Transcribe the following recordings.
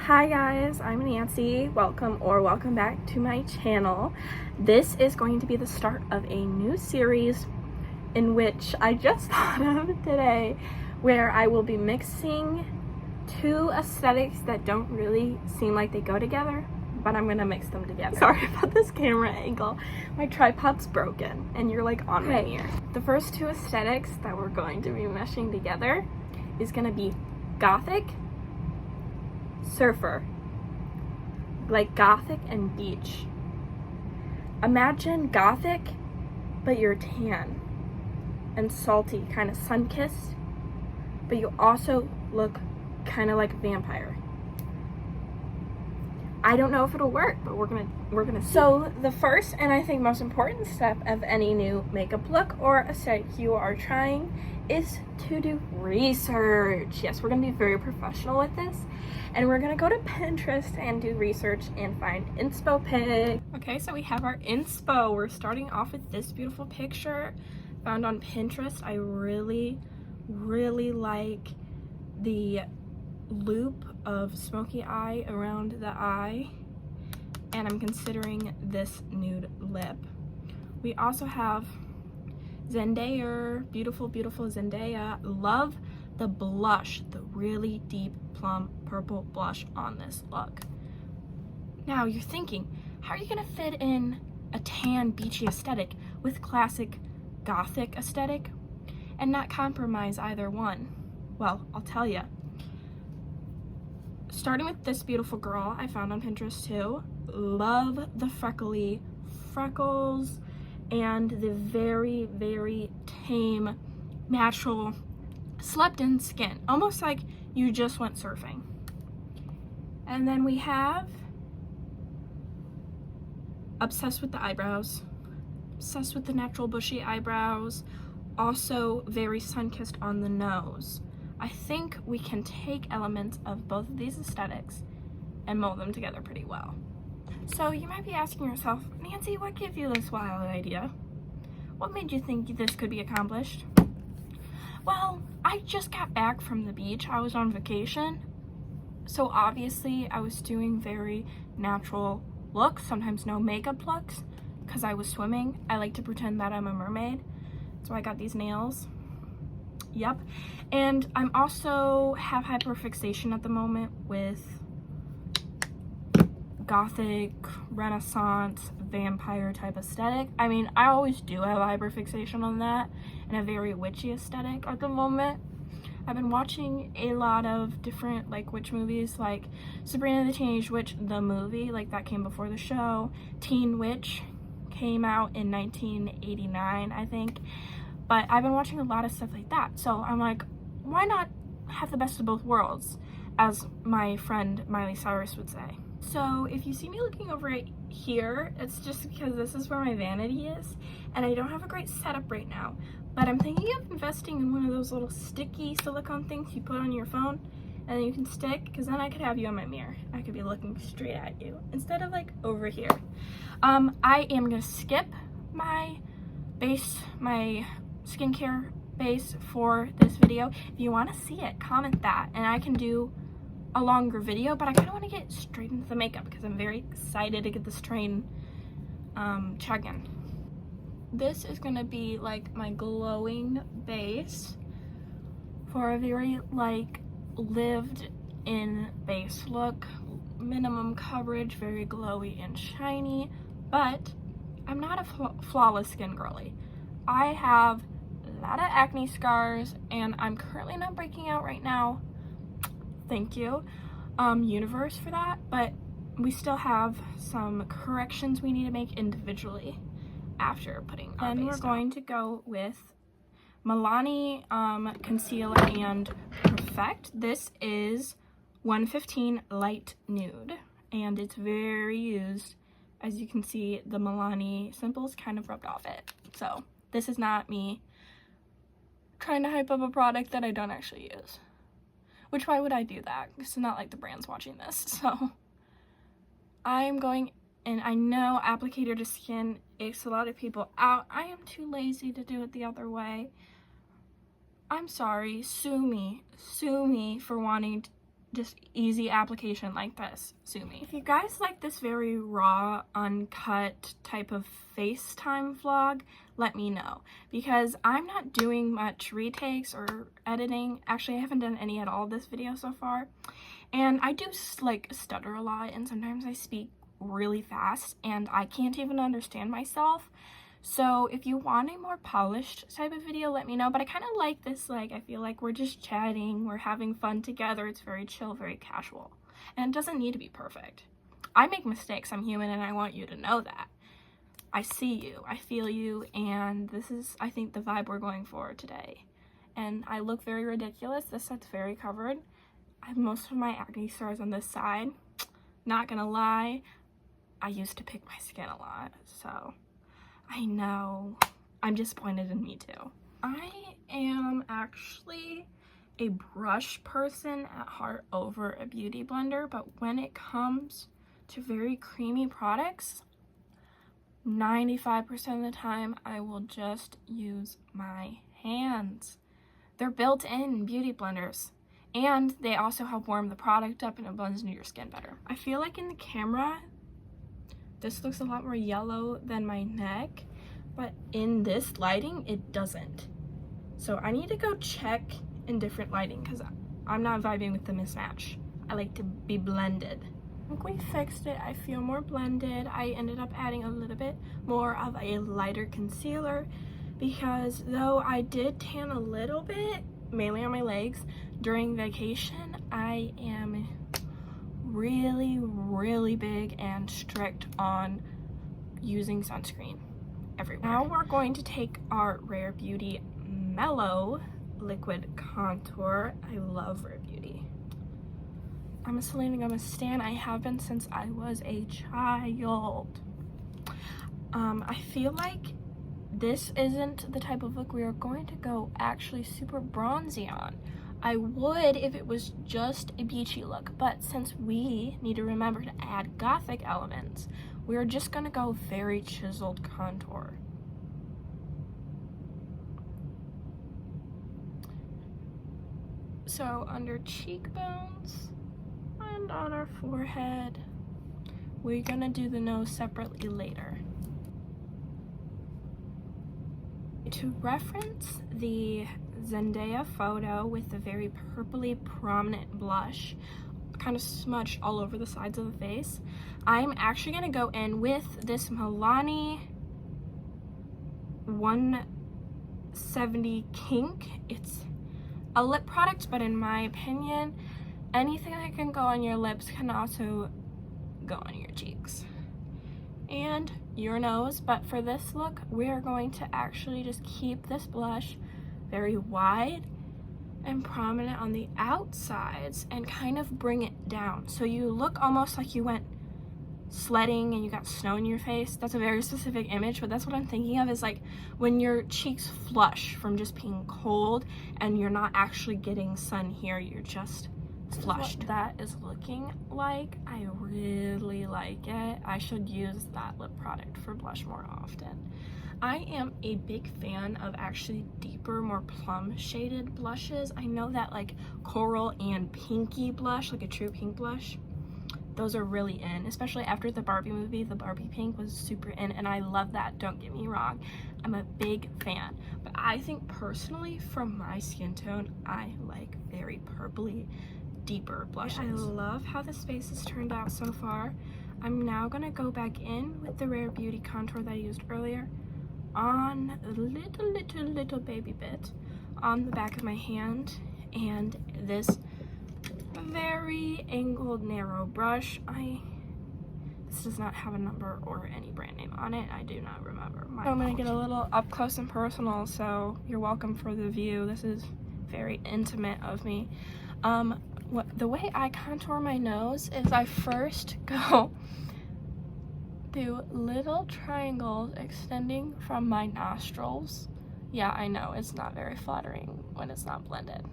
Hi guys, I'm Nancy. Welcome back to my channel. This is going to be the start of a new series in which I just thought of today, where I will be mixing two aesthetics that don't really seem like they go together, but I'm gonna mix them together. Sorry about this camera angle. My tripod's broken and you're like on my ear. The first two aesthetics that we're going to be meshing together is gonna be gothic, surfer, like gothic and beach. Imagine gothic, but you're tan and salty, kind of sun-kissed, but you also look kind of like a vampire. I don't know if it'll work, but we're gonna see. So the first and I think most important step of any new makeup look or aesthetic you are trying is to do research. Yes, we're gonna be very professional with this, and we're gonna go to Pinterest and do research and find inspo pics. Okay, so we have our inspo. We're starting off with this beautiful picture found on Pinterest. I really like the loop of smoky eye around the eye, and I'm considering this nude lip. We also have Zendaya, beautiful Zendaya. Love the blush, the really deep plum purple blush on this look. Now you're thinking, how are you gonna fit in a tan beachy aesthetic with classic gothic aesthetic and not compromise either one? Well, I'll tell you. Starting with this beautiful girl I found on Pinterest too. Love the freckles and the very tame, natural, slept-in skin. Almost like you just went surfing. And then we have obsessed with the eyebrows. Obsessed with the natural bushy eyebrows. Also very sun-kissed on the nose. I think we can take elements of both of these aesthetics and mold them together pretty well. So you might be asking yourself, Nancy, what gave you this wild idea? What made you think this could be accomplished? Well, I just got back from the beach. I was on vacation. So obviously I was doing very natural looks, sometimes no makeup looks, because I was swimming. I like to pretend that I'm a mermaid. So I got these nails. Yep. And I'm also have hyperfixation at the moment with gothic, renaissance, vampire type aesthetic. I mean, I always do have hyperfixation on that and a very witchy aesthetic at the moment. I've been watching a lot of different like witch movies, like Sabrina the Teenage Witch, the movie, like that came before the show. Teen Witch came out in 1989, I think. But I've been watching a lot of stuff like that. So I'm like, why not have the best of both worlds, as my friend Miley Cyrus would say. So if you see me looking over it here, it's just because this is where my vanity is, and I don't have a great setup right now. But I'm thinking of investing in one of those little sticky silicone things you put on your phone, and then you can stick, because then I could have you on my mirror. I could be looking straight at you, instead of like over here. I am gonna skip my base, my skincare base for this video. If you want to see it, comment that and I can do a longer video, but I kind of want to get straight into the makeup because I'm very excited to get this train chugging. This is going to be like my glowing base for a very like lived in base look, minimum coverage, very glowy and shiny, but I'm not a flawless skin girly. I have a lot of acne scars and I'm currently not breaking out right now. Thank you, universe, for that, but we still have some corrections we need to make individually after putting our base. Then we're going to go with Milani Conceal and Perfect. This is 115 Light Nude and it's very used. As you can see, the Milani Simples kind of rubbed off it. So this is not me trying to hype up a product that I don't actually use. Which, why would I do that? It's not like the brand's watching this. So I'm going, and I know applicator to skin aches a lot of people out. I am too lazy to do it the other way. I'm sorry, sue me for wanting just easy application like this, sue me. If you guys like this very raw, uncut type of FaceTime vlog, let me know, because I'm not doing much retakes or editing. Actually, I haven't done any at all this video so far, and I do like stutter a lot, and sometimes I speak really fast and I can't even understand myself. So if you want a more polished type of video, let me know. But I kind of like this, like, I feel like we're just chatting, we're having fun together. It's very chill, very casual, and it doesn't need to be perfect. I make mistakes, I'm human, and I want you to know that. I see you, I feel you, and this is, I think, the vibe we're going for today. And I look very ridiculous. This set's very covered. I have most of my acne scars on this side. Not gonna lie, I used to pick my skin a lot, so I know. I'm disappointed in me too. I am actually a brush person at heart over a beauty blender, but when it comes to very creamy products, 95% of the time I will just use my hands. They're built-in beauty blenders, and they also help warm the product up and it blends into your skin better. I feel like in the camera, this looks a lot more yellow than my neck, but in this lighting, it doesn't. So I need to go check in different lighting because I'm not vibing with the mismatch. I like to be blended. I think we fixed it. I feel more blended. I ended up adding a little bit more of a lighter concealer because though I did tan a little bit, mainly on my legs, during vacation, I am really big and strict on using sunscreen everywhere. Now we're going to take our Rare Beauty Mellow Liquid Contour. I love Rare Beauty. I'm a Selena Gomez stan. I have been since I was a child. I feel like this isn't the type of look we are going to go actually super bronzy on. I would if it was just a beachy look, but since we need to remember to add gothic elements, we're just gonna go very chiseled contour. So under cheekbones and on our forehead, we're gonna do the nose separately later. To reference the Zendaya photo with the very purpley prominent blush kind of smudged all over the sides of the face, I'm actually going to go in with this Milani 170 Kink. It's a lip product, but in my opinion, anything that can go on your lips can also go on your cheeks and your nose. But for this look, we are going to actually just keep this blush very wide and prominent on the outsides and kind of bring it down so you look almost like you went sledding and you got snow in your face. That's a very specific image, but that's what I'm thinking of, is like when your cheeks flush from just being cold and you're not actually getting sun here, you're just flushed. What that is looking like. I really like it. I should use that lip product for blush more often. I am a big fan of actually deeper, more plum shaded blushes. I know that like coral and pinky blush, like a true pink blush, those are really in, especially after the Barbie movie. The Barbie pink was super in, and I love that, don't get me wrong. I'm a big fan, but I think personally for my skin tone, I like very purpley, deeper blushes. I love how this face has turned out so far. I'm now gonna go back in with the Rare Beauty contour that I used earlier on a little baby bit on the back of my hand, and this very angled narrow brush. This does not have a number or any brand name on it. I do not remember. I'm gonna get a little up close and personal, so you're welcome for the view. This is very intimate of me. The way I contour my nose is I first go do little triangles extending from my nostrils. Yeah, I know, it's not very flattering when it's not blended.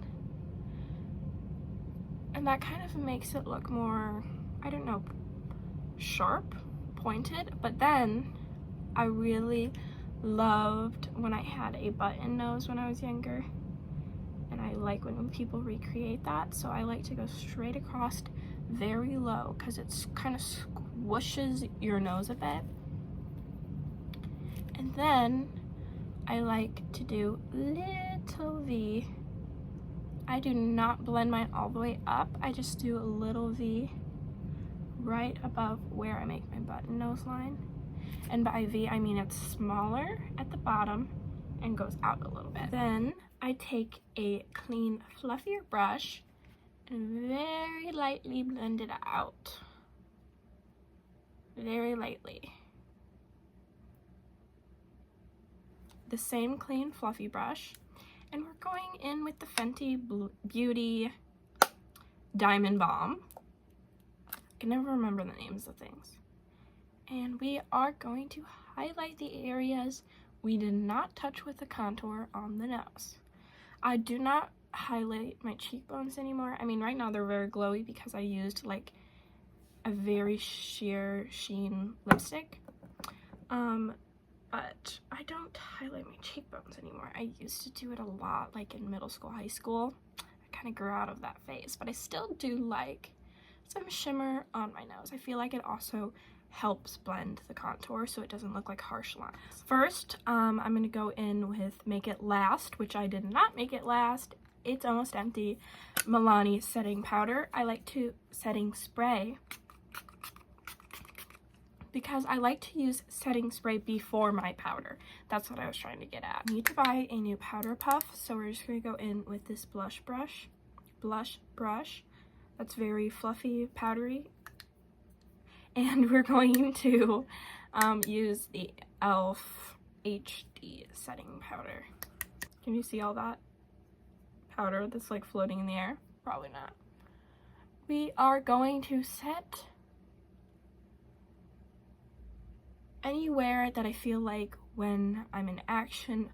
And that kind of makes it look more, I don't know, sharp, pointed. But then I really loved when I had a button nose when I was younger. and I like when people recreate that, so I like to go straight across very low because it's kind of squishes your nose a bit. And then I like to do little V. I do not blend mine all the way up. I just do a little V right above where I make my button nose line. And by V, I mean it's smaller at the bottom and goes out a little bit. Then I take a clean, fluffier brush and very lightly blend it out. Very lightly. The same clean, fluffy brush. And we're going in with the Fenty Beauty Diamond Balm. I can never remember the names of things. And we are going to highlight the areas we did not touch with the contour on the nose. I do not highlight my cheekbones anymore. I mean, right now they're very glowy because I used like a very sheer sheen lipstick. But I don't highlight my cheekbones anymore. I used to do it a lot, like in middle school, high school. I kind of grew out of that phase, but I still do like some shimmer on my nose. I feel like it also helps blend the contour so it doesn't look like harsh lines. First, I'm gonna go in with Make It Last, which I did not make it last. It's almost empty. Milani setting powder. I like to setting spray because I like to use setting spray before my powder. That's what I was trying to get at. I need to buy a new powder puff, so we're just gonna go in with this blush brush. That's very fluffy, powdery. And we're going to use the e.l.f. HD setting powder. Can you see all that powder that's like floating in the air? Probably not. We are going to set anywhere that I feel like when I'm in action,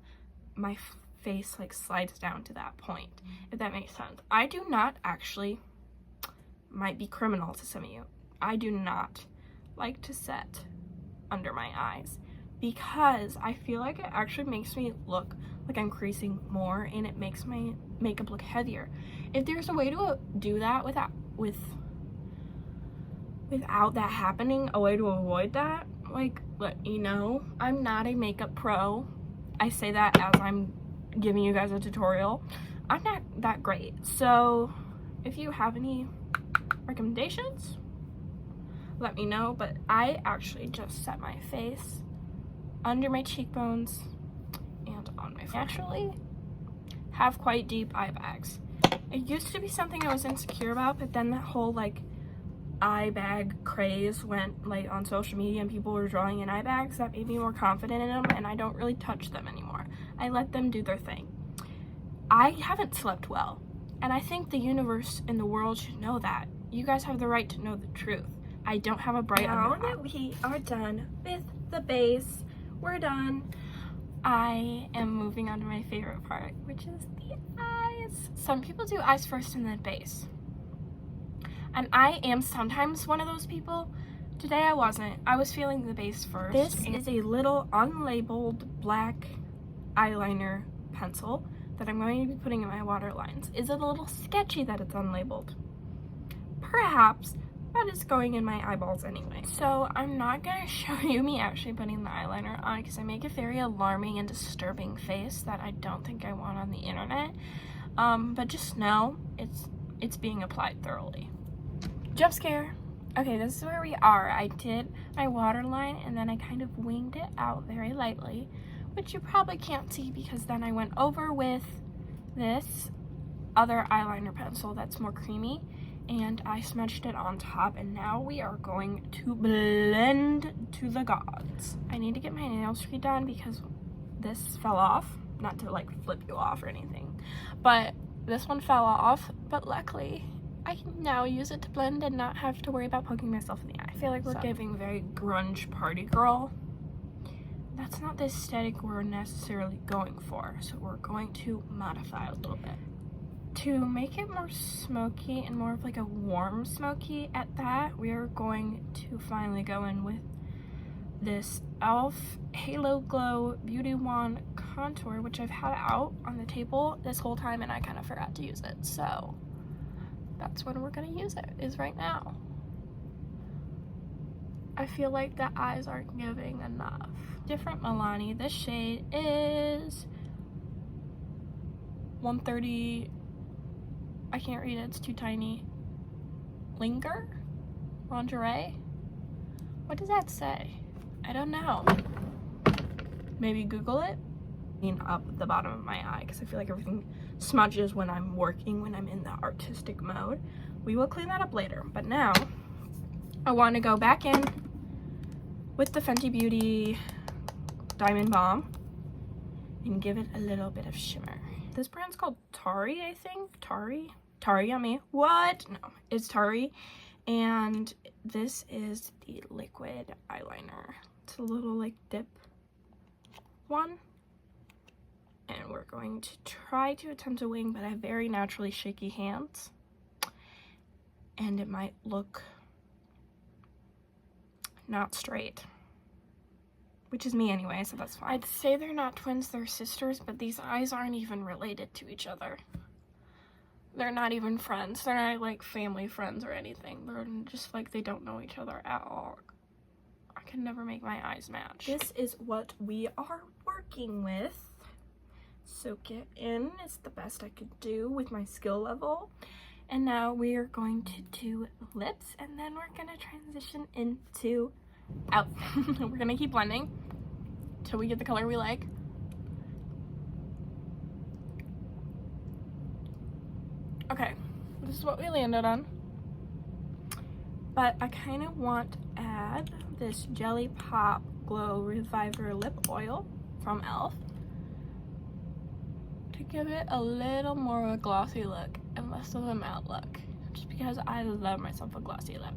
my face like slides down to that point, if that makes sense. I do not actually, might be criminal to some of you, I do not like to set under my eyes because I feel like it actually makes me look like I'm creasing more and it makes my makeup look heavier. If there's a way to do that without that happening, a way to avoid that, like, let me know. I'm not a makeup pro. I say that as I'm giving you guys a tutorial. I'm not that great. So if you have any recommendations, let me know. But I actually just set my face under my cheekbones and on my forehead. I actually have quite deep eye bags. It used to be something I was insecure about, but then that whole like eye bag craze went like on social media and people were drawing in eye bags. That made me more confident in them, and I don't really touch them anymore. I let them do their thing. I haven't slept well, and I think the universe and the world should know that. You guys have the right to know the truth. I don't have a bright now that we are done with the base, we're done. I am moving on to my favorite part, which is the eyes. Some people do eyes first and then base. And I am sometimes one of those people. Today I wasn't. I was feeling the base first. This is a little unlabeled black eyeliner pencil that I'm going to be putting in my waterlines. Is it a little sketchy that it's unlabeled? Perhaps, but it's going in my eyeballs anyway. So I'm not going to show you me actually putting the eyeliner on because I make a very alarming and disturbing face that I don't think I want on the internet. But just know it's being applied thoroughly. Jump scare. Okay, this is where we are. I did my waterline and then I kind of winged it out very lightly, which you probably can't see because then I went over with this other eyeliner pencil that's more creamy and I smudged it on top, and now we are going to blend to the gods. I need to get my nails redone because this fell off. Not to like flip you off or anything, but this one fell off, but luckily I can now use it to blend and not have to worry about poking myself in the eye. I feel like we're giving very grunge party girl. That's not the aesthetic we're necessarily going for, so we're going to modify a little bit. To make it more smoky and more of like a warm smoky at that, we are going to finally go in with this e.l.f. Halo Glow Beauty Wand Contour, which I've had out on the table this whole time and I kind of forgot to use it. So that's when we're gonna use it, is right now. I feel like the eyes aren't giving enough. Different Milani. This shade is 130. I can't read it, it's too tiny. Linger? Lingerie? What does that say? I don't know. Maybe Google it. Up the bottom of my eye because I feel like everything smudges when I'm working, when I'm in the artistic mode. We will clean that up later, but now I want to go back in with the Fenty Beauty Diamond Balm and give it a little bit of shimmer. This brand's called Tari, I think. Tari on me. What? No, it's Tari. And this is the liquid eyeliner. It's a little like dip one. And we're going to try to attempt a wing, but I have very naturally shaky hands. And it might look not straight. Which is me anyway, so that's fine. I'd say they're not twins, they're sisters, but these eyes aren't even related to each other. They're not even friends. They're not like family friends or anything. They're just like they don't know each other at all. I can never make my eyes match. This is what we are working with. Soak it in is the best I could do with my skill level. And now we are going to do lips and then we're gonna transition into outfit. We're gonna keep blending till we get the color we like. Okay, this is what we landed on. But I kind of want to add this Jelly Pop Glow Reviver Lip Oil from e.l.f. to give it a little more of a glossy look and less of a matte look. Just because I love myself a glossy lip.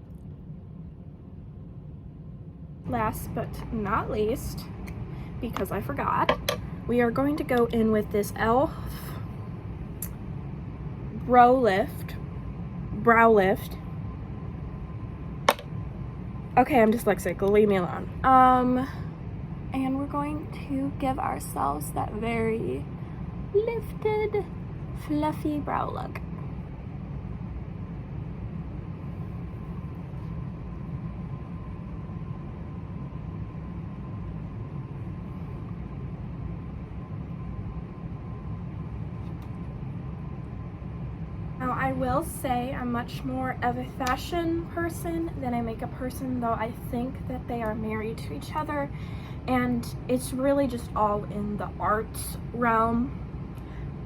Last but not least, because I forgot, we are going to go in with this e.l.f. Brow Lift. Okay, I'm dyslexic, leave me alone. And we're going to give ourselves that very lifted, fluffy brow look. Now, I will say I'm much more of a fashion person than a makeup person, though I think that they are married to each other, and it's really just all in the arts realm.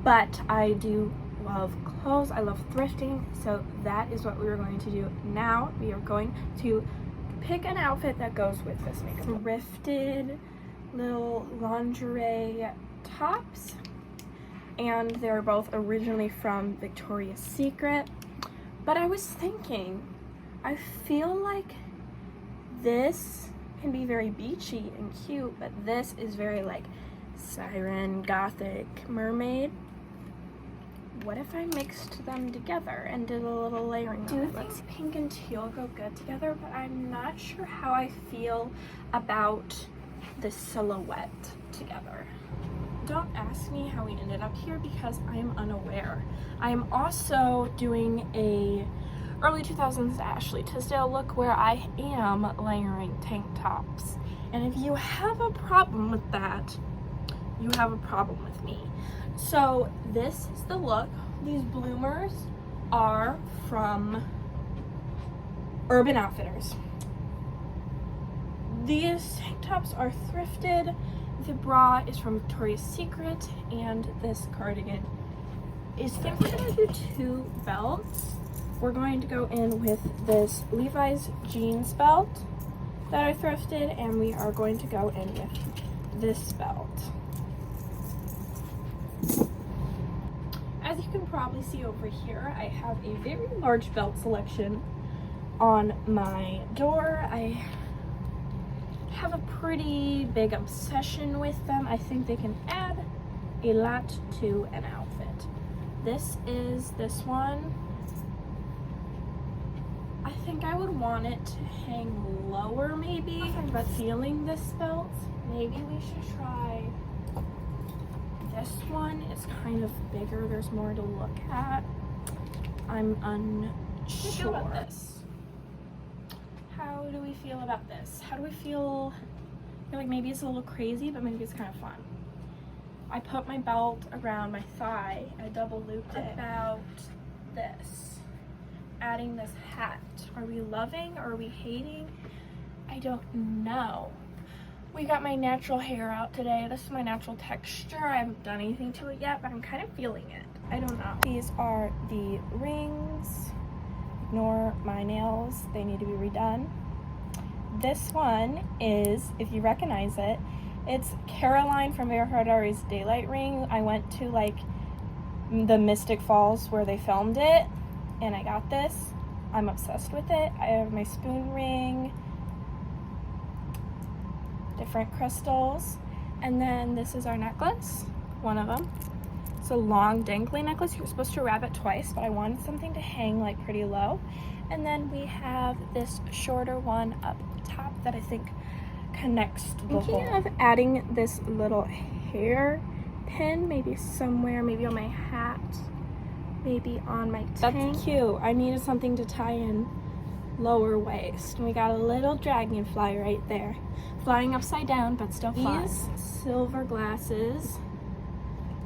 But I do love clothes, I love thrifting, so that is what we are going to do now. We are going to pick an outfit that goes with this makeup. Thrifted little lingerie tops. And they're both originally from Victoria's Secret. But I was thinking, I feel like this can be very beachy and cute, but this is very like siren, gothic, mermaid. What if I mixed them together and did a little layering? Do you think pink and teal go good together? But I'm not sure how I feel about the silhouette together. Don't ask me how we ended up here because I'm unaware. I'm also doing a early 2000s Ashley Tisdale look where I am layering tank tops. And if you have a problem with that, you have a problem with me. So this is the look. These bloomers are from Urban Outfitters. These tank tops are thrifted. The bra is from Victoria's Secret, and this cardigan is, I think we're gonna do 2 belts. We're going to go in with this Levi's jeans belt that I thrifted, and we are going to go in with this belt. As you can probably see over here, I have a very large belt selection on my door. I have a pretty big obsession with them. I think they can add a lot to an outfit. This is this one. I think I would want it to hang lower maybe, but feeling this belt, maybe we should try this one. It's kind of bigger, there's more to look at. I'm unsure about this. How do we feel about this? How do we feel? I feel like maybe it's a little crazy, but maybe it's kind of fun. I put my belt around my thigh, I double looped it. About this, adding this hat. Are we loving or are we hating? I don't know. We got my natural hair out today. This is my natural texture. I haven't done anything to it yet, but I'm kind of feeling it. I don't know. These are the rings. Ignore my nails, they need to be redone. This one is, if you recognize it, it's Caroline from Vera Hardari's Daylight ring. I went to like the Mystic Falls where they filmed it, and I got this. I'm obsessed with it. I have my spoon ring, different crystals, and then this is our necklace, one of them. It's a long dangly necklace. You're supposed to wrap it twice, but I wanted something to hang like pretty low. And then we have this shorter one up top that I think connects to the whole. Thinking of adding this little hair pin, maybe somewhere, maybe on my hat, maybe on my tank. That's cute. I needed something to tie in lower waist. And we got a little dragonfly right there, flying upside down, but still fun. These silver glasses,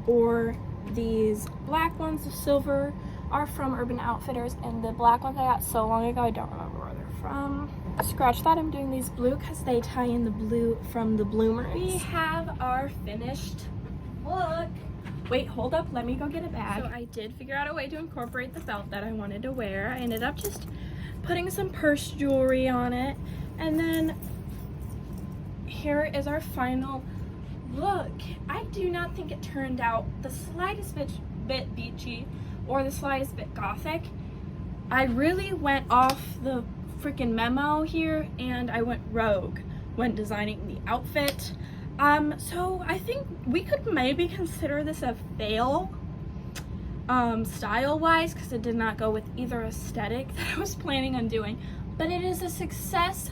or these black ones, the silver, are from Urban Outfitters, and the black ones I got so long ago, I don't remember where they're from. Scratch that. I'm doing these blue because they tie in the blue from the bloomers. We have our finished look. Wait, hold up, let me go get a bag. So I did figure out a way to incorporate the belt that I wanted to wear. I ended up just putting some purse jewelry on it, and then here is our final look. I do not think it turned out the slightest bit beachy or the slightest bit gothic. I really went off the freaking memo here, and I went rogue when designing the outfit. So I think we could maybe consider this a fail, style wise, because it did not go with either aesthetic that I was planning on doing, but it is a success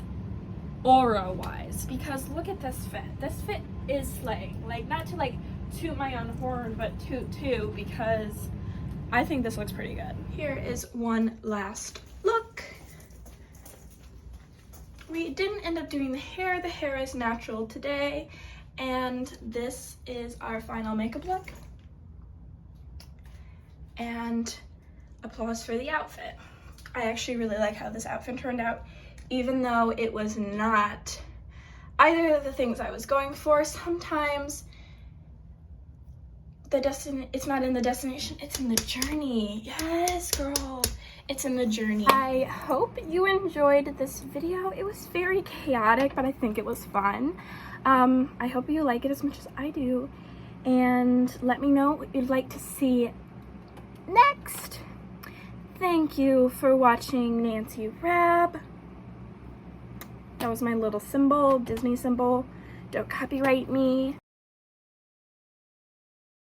aura wise, because look at this fit. This fit is slaying. Like, not to like toot my own horn, but toot too, because I think this looks pretty good. Here is one last look. We didn't end up doing the hair. The hair is natural today, and this is our final makeup look. And applause for the outfit. I actually really like how this outfit turned out, even though it was not either of the things I was going for. Sometimes it's not in the destination, it's in the journey. Yes, girl, it's in the journey. I hope you enjoyed this video. It was very chaotic, but I think it was fun. I hope you like it as much as I do, and let me know what you'd like to see next. Thank you for watching Nancy Rab. That was my little symbol, Disney symbol. Don't copyright me.